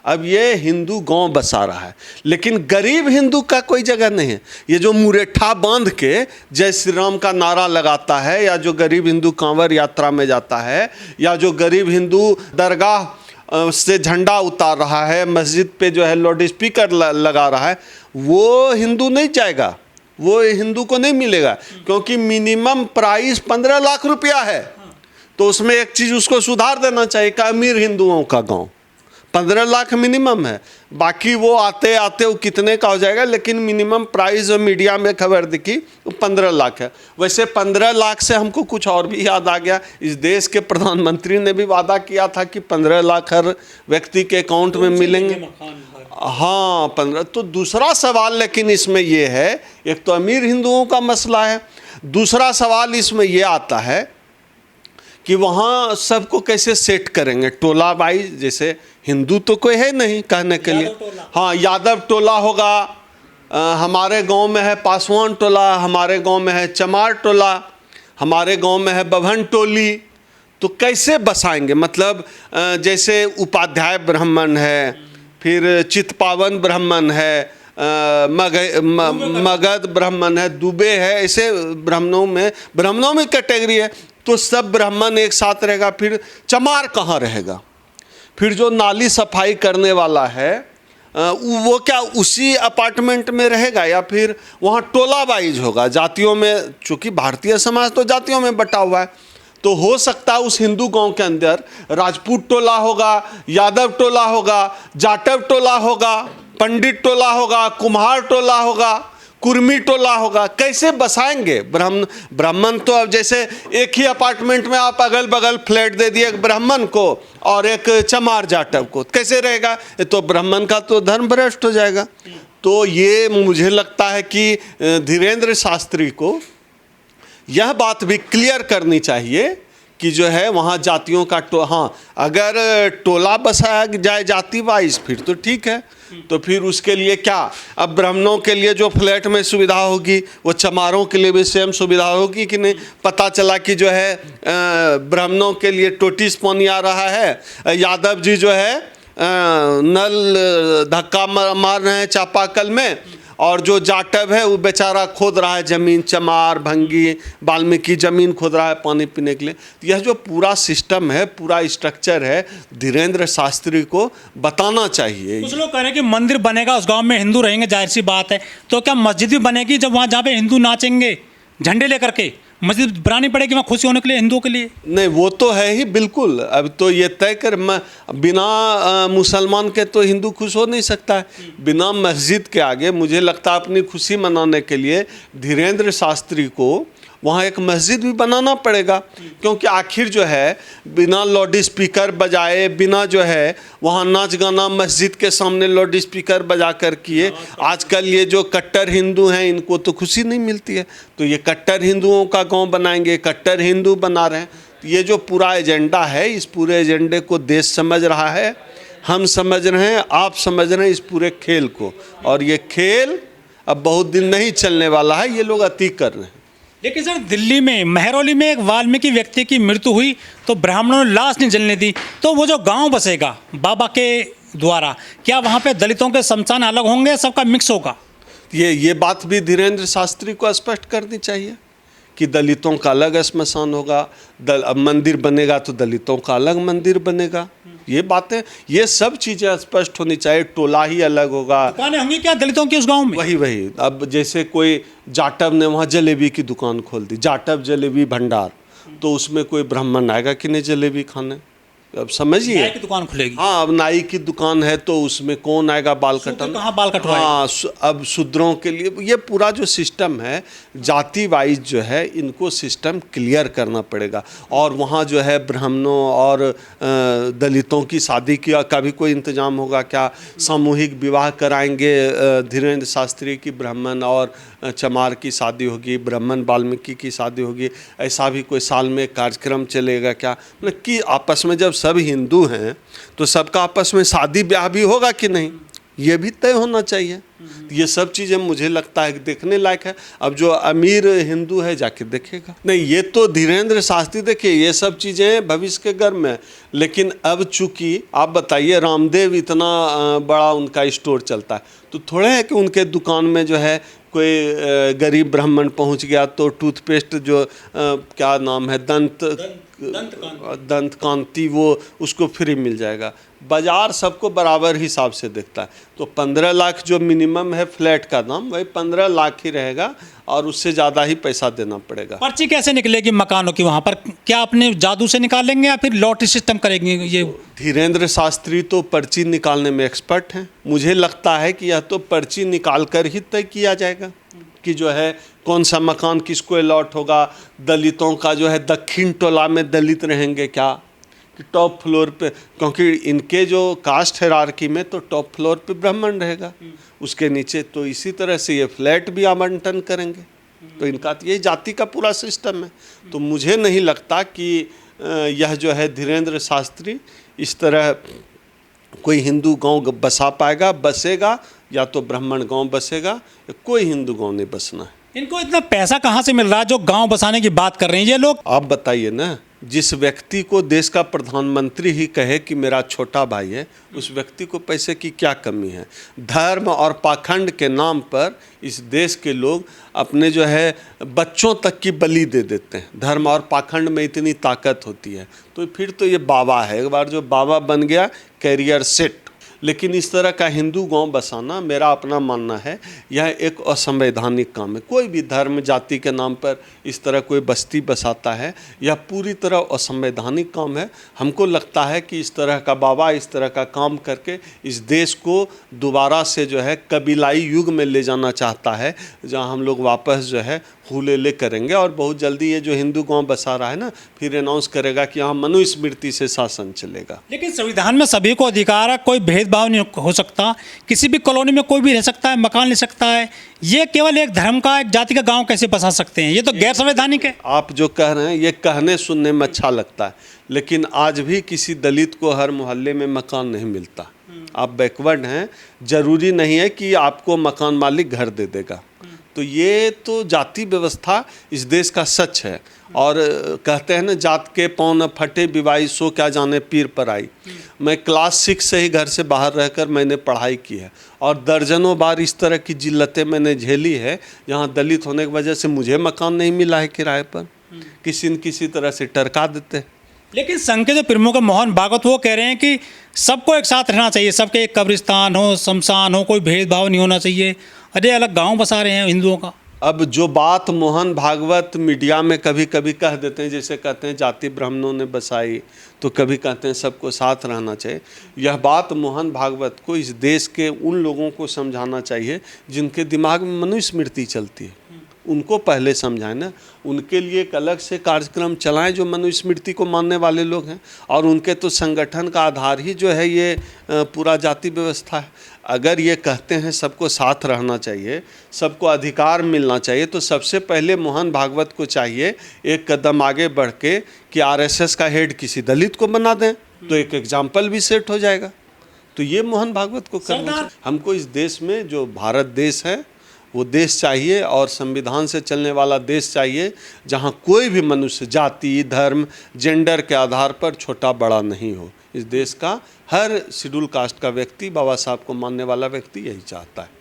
अब ये हिंदू गांव बसा रहा है, लेकिन गरीब हिंदू का कोई जगह नहीं है। ये जो मुरेठा बांध के जय श्री राम का नारा लगाता है, या जो गरीब हिंदू कांवर यात्रा में जाता है, या जो गरीब हिंदू दरगाह से झंडा उतार रहा है, मस्जिद पे जो है लाउड स्पीकर लगा रहा है, वो हिंदू नहीं जाएगा, वो हिंदू को नहीं मिलेगा, क्योंकि मिनिमम प्राइस 15 लाख रुपया है। तो उसमें एक चीज़ उसको सुधार देना चाहिए कि अमीर हिंदुओं का गांव 15 लाख मिनिमम है, बाकी वो आते आते वो कितने का हो जाएगा, लेकिन मिनिमम प्राइस जो मीडिया में खबर दिखी वो 15 लाख है। वैसे 15 लाख से हमको कुछ और भी याद आ गया, इस देश के प्रधानमंत्री ने भी वादा किया था कि 15 लाख हर व्यक्ति के अकाउंट में मिलेंगे। हाँ 15। तो दूसरा सवाल लेकिन इसमें ये है, एक तो अमीर हिंदुओं का मसला है, दूसरा सवाल इसमें ये आता है कि वहाँ सबको कैसे सेट करेंगे टोला वाइज। जैसे हिंदू तो कोई है नहीं कहने के लिए, हाँ यादव टोला होगा, हमारे गांव में है पासवान टोला, हमारे गांव में है चमार टोला, हमारे गांव में है बभन टोली। तो कैसे बसाएंगे? मतलब जैसे उपाध्याय ब्राह्मण है, फिर चितपावन ब्राह्मण है, मगध ब्राह्मण है, दुबे है, ऐसे ब्राह्मणों में कैटेगरी है। तो सब ब्राह्मण एक साथ रहेगा, फिर चमार कहाँ रहेगा? फिर जो नाली सफाई करने वाला है वो क्या उसी अपार्टमेंट में रहेगा, या फिर वहाँ टोला वाइज होगा जातियों में? चूँकि भारतीय समाज तो जातियों में बटा हुआ है, तो हो सकता है उस हिंदू गांव के अंदर राजपूत टोला होगा, यादव टोला होगा, जाटव टोला होगा, पंडित टोला होगा, कुम्हार टोला होगा, कुर्मी टोला होगा। कैसे बसाएंगे? ब्राह्मण तो अब जैसे एक ही अपार्टमेंट में आप अगल बगल फ्लैट दे दिए एक ब्राह्मण को और एक चमार जाटव को, कैसे रहेगा? ये तो ब्राह्मण का तो धर्म भ्रष्ट हो जाएगा। तो ये मुझे लगता है कि धीरेन्द्र शास्त्री को यह बात भी क्लियर करनी चाहिए कि जो है वहाँ जातियों का हाँ अगर टोला बसाया जाए जाति वाइज फिर तो ठीक है, तो फिर उसके लिए क्या, अब ब्राह्मणों के लिए जो फ्लैट में सुविधा होगी वो चमारों के लिए भी सेम सुविधा होगी कि नहीं? पता चला कि जो है ब्राह्मणों के लिए टोटिस पानी आ रहा है, यादव जी जो है नल धक्का मार रहे हैं चापाकल में, और जो जाटव है वो बेचारा खोद रहा है ज़मीन, चमार भंगी वाल्मीकि ज़मीन खोद रहा है पानी पीने के लिए। यह जो पूरा सिस्टम है, पूरा स्ट्रक्चर है, धीरेन्द्र शास्त्री को बताना चाहिए। कुछ लोग कह रहे हैं कि मंदिर बनेगा उस गांव में हिंदू रहेंगे, जाहिर सी बात है, तो क्या मस्जिद भी बनेगी जब वहाँ जहाँ पे हिंदू नाचेंगे झंडे लेकर के? मस्जिद बनानी पड़ेगी वहाँ खुशी होने के लिए हिंदुओं के लिए? नहीं, वो तो है ही बिल्कुल। अब तो ये तय कर बिना मुसलमान के तो हिंदू खुश हो नहीं सकता है। बिना मस्जिद के आगे मुझे लगता है अपनी खुशी मनाने के लिए धीरेन्द्र शास्त्री को वहाँ एक मस्जिद भी बनाना पड़ेगा, क्योंकि आखिर जो है बिना लाउड स्पीकर बजाए, बिना जो है वहाँ नाच गाना मस्जिद के सामने लाउड स्पीकर बजा कर किए, आजकल ये जो कट्टर हिंदू हैं इनको तो खुशी नहीं मिलती है। तो ये कट्टर हिंदुओं का गांव बनाएंगे, कट्टर हिंदू बना रहे हैं। तो ये जो पूरा एजेंडा है, इस पूरे एजेंडे को देश समझ रहा है, हम समझ रहे हैं, आप समझ रहे हैं इस पूरे खेल को, और ये खेल अब बहुत दिन नहीं चलने वाला है, ये लोग अति कर रहे हैं। लेकिन सर दिल्ली में महरौली में एक वाल्मीकि व्यक्ति की मृत्यु हुई तो ब्राह्मणों ने लाश नहीं जलने दी, तो वो जो गांव बसेगा बाबा के द्वारा, क्या वहाँ पे दलितों के शमशान अलग होंगे, सबका मिक्स होगा? ये बात भी धीरेन्द्र शास्त्री को स्पष्ट करनी चाहिए कि दलितों का अलग श्मशान होगा, मंदिर बनेगा तो दलितों का अलग मंदिर बनेगा। ये बातें, ये सब चीज़ें स्पष्ट होनी चाहिए। टोला ही अलग होगा। दुकानें होंगी क्या दलितों की उस गांव में? वही अब जैसे कोई जाटव ने वहाँ जलेबी की दुकान खोल दी, जाटव जलेबी भंडार, तो उसमें कोई ब्राह्मण आएगा कि नहीं जलेबी खाने? अब समझिए, नाई की दुकान खुलेगी। हाँ, अब नाई की दुकान है तो उसमें कौन आएगा बाल कटाने? कहाँ बाल कटवाए? हाँ, अब शूद्रों के लिए ये पूरा जो सिस्टम है जाति वाइज जो है, इनको सिस्टम क्लियर करना पड़ेगा। और वहाँ जो है ब्राह्मणों और दलितों की शादी का भी कोई इंतजाम होगा क्या? सामूहिक विवाह कराएंगे धीरेन्द्र शास्त्री की, ब्राह्मण और चमार की शादी होगी, ब्राह्मण वाल्मीकि की शादी होगी, ऐसा भी कोई साल में कार्यक्रम चलेगा क्या? मतलब कि आपस में जब सब हिंदू हैं तो सबका आपस में शादी ब्याह भी होगा कि नहीं, ये भी तय होना चाहिए। ये सब चीज़ें मुझे लगता है कि देखने लायक है। अब जो अमीर हिंदू है जाके देखेगा। नहीं, ये तो धीरेन्द्र शास्त्री, देखिए ये सब चीज़ें भविष्य के गर्भ में, लेकिन अब चूंकि आप बताइए रामदेव इतना बड़ा उनका स्टोर चलता है, तो थोड़े है कि उनके दुकान में जो है कोई गरीब ब्राह्मण पहुंच गया तो टूथपेस्ट जो क्या नाम है दंत कांति वो उसको फ्री मिल जाएगा। बाजार सबको बराबर हिसाब से देखता है। तो 15 लाख जो मिनिमम है फ्लैट का दाम, वही 15 लाख ही रहेगा और उससे ज़्यादा ही पैसा देना पड़ेगा। पर्ची कैसे निकलेगी मकानों की वहाँ पर? क्या अपने जादू से निकालेंगे या फिर लॉटरी सिस्टम करेंगे? ये धीरेन्द्र शास्त्री तो पर्ची निकालने में एक्सपर्ट हैं। मुझे लगता है कि यह तो पर्ची निकाल कर ही तय किया जाएगा कि जो है कौन सा मकान किसको अलॉट होगा। दलितों का जो है दक्षिण टोला में दलित रहेंगे क्या, कि टॉप फ्लोर पे, क्योंकि इनके जो कास्ट हायरार्की में तो टॉप फ्लोर पे ब्राह्मण रहेगा, उसके नीचे तो इसी तरह से ये फ्लैट भी आवंटन करेंगे। तो इनका ये जाति का पूरा सिस्टम है। तो मुझे नहीं लगता कि यह जो है धीरेन्द्र शास्त्री इस तरह कोई हिंदू गांव बसा पाएगा, बसेगा या तो ब्राह्मण गांव बसेगा, कोई हिंदू गांव नहीं बसना है। इनको इतना पैसा कहाँ से मिल रहा है जो गांव बसाने की बात कर रहे हैं ये लोग? आप बताइए ना, जिस व्यक्ति को देश का प्रधानमंत्री ही कहे कि मेरा छोटा भाई है, उस व्यक्ति को पैसे की क्या कमी है? धर्म और पाखंड के नाम पर इस देश के लोग अपने जो है बच्चों तक की बलि दे देते हैं। धर्म और पाखंड में इतनी ताकत होती है, तो फिर तो ये बाबा है। एक बार जो बाबा बन गया, कैरियर सेट। लेकिन इस तरह का हिंदू गांव बसाना, मेरा अपना मानना है, यह एक असंवैधानिक काम है। कोई भी धर्म जाति के नाम पर इस तरह कोई बस्ती बसाता है, यह पूरी तरह असंवैधानिक काम है। हमको लगता है कि इस तरह का बाबा इस तरह का काम करके इस देश को दोबारा से जो है कबीलाई युग में ले जाना चाहता है, जहां हम लोग वापस जो है हुले करेंगे। और बहुत जल्दी ये जो हिंदू गांव बसा रहा है ना, फिर अनाउंस करेगा कि यहाँ मनुस्मृति से शासन चलेगा। लेकिन संविधान में सभी को अधिकार है, कोई भेदभाव नहीं हो सकता, किसी भी कॉलोनी में कोई भी रह सकता है, मकान ले सकता है। ये केवल एक धर्म का, एक जाति का गांव कैसे बसा सकते हैं? ये तो गैर संवैधानिक है। आप जो कह रहे हैं ये कहने सुनने में अच्छा लगता है, लेकिन आज भी किसी दलित को हर मोहल्ले में मकान नहीं मिलता। आप बैकवर्ड हैं, जरूरी नहीं है कि आपको मकान मालिक घर दे देगा। तो ये तो जाति व्यवस्था इस देश का सच है। और कहते हैं ना, जात के पाँव न फटे विवाही सो क्या जाने पीर पर आई। मैं क्लास 6 से ही घर से बाहर रहकर मैंने पढ़ाई की है और दर्जनों बार इस तरह की जिल्लतें मैंने झेली है, जहाँ दलित होने की वजह से मुझे मकान नहीं मिला है किराए पर, किसी न किसी तरह से टरका देते। लेकिन संघ के जो प्रमुख मोहन भागवत वो कह रहे हैं कि सबको एक साथ रहना चाहिए, सबके एक कब्रिस्तान हो, शमशान हो, कोई भेदभाव नहीं होना चाहिए। अरे अलग गांव बसा रहे हैं हिंदुओं का। अब जो बात मोहन भागवत मीडिया में कभी कभी कह देते हैं, जैसे कहते हैं जाति ब्राह्मणों ने बसाई, तो कभी कहते हैं सबको साथ रहना चाहिए। यह बात मोहन भागवत को इस देश के उन लोगों को समझाना चाहिए जिनके दिमाग में मनुस्मृति चलती है। उनको पहले समझाएं ना, उनके लिए एक अलग से कार्यक्रम चलाएं जो मनुस्मृति को मानने वाले लोग हैं। और उनके तो संगठन का आधार ही जो है ये पूरा जाति व्यवस्था है। अगर ये कहते हैं सबको साथ रहना चाहिए, सबको अधिकार मिलना चाहिए, तो सबसे पहले मोहन भागवत को चाहिए एक कदम आगे बढ़ के कि आरएसएस का हेड किसी दलित को बना दें, तो एक एग्जाम्पल भी सेट हो जाएगा। तो ये मोहन भागवत को करना चाहिए। हमको इस देश में जो भारत देश है वो देश चाहिए, और संविधान से चलने वाला देश चाहिए, जहाँ कोई भी मनुष्य जाति धर्म जेंडर के आधार पर छोटा बड़ा नहीं हो। इस देश का हर शेड्यूल कास्ट का व्यक्ति बाबा साहब को मानने वाला व्यक्ति यही चाहता है।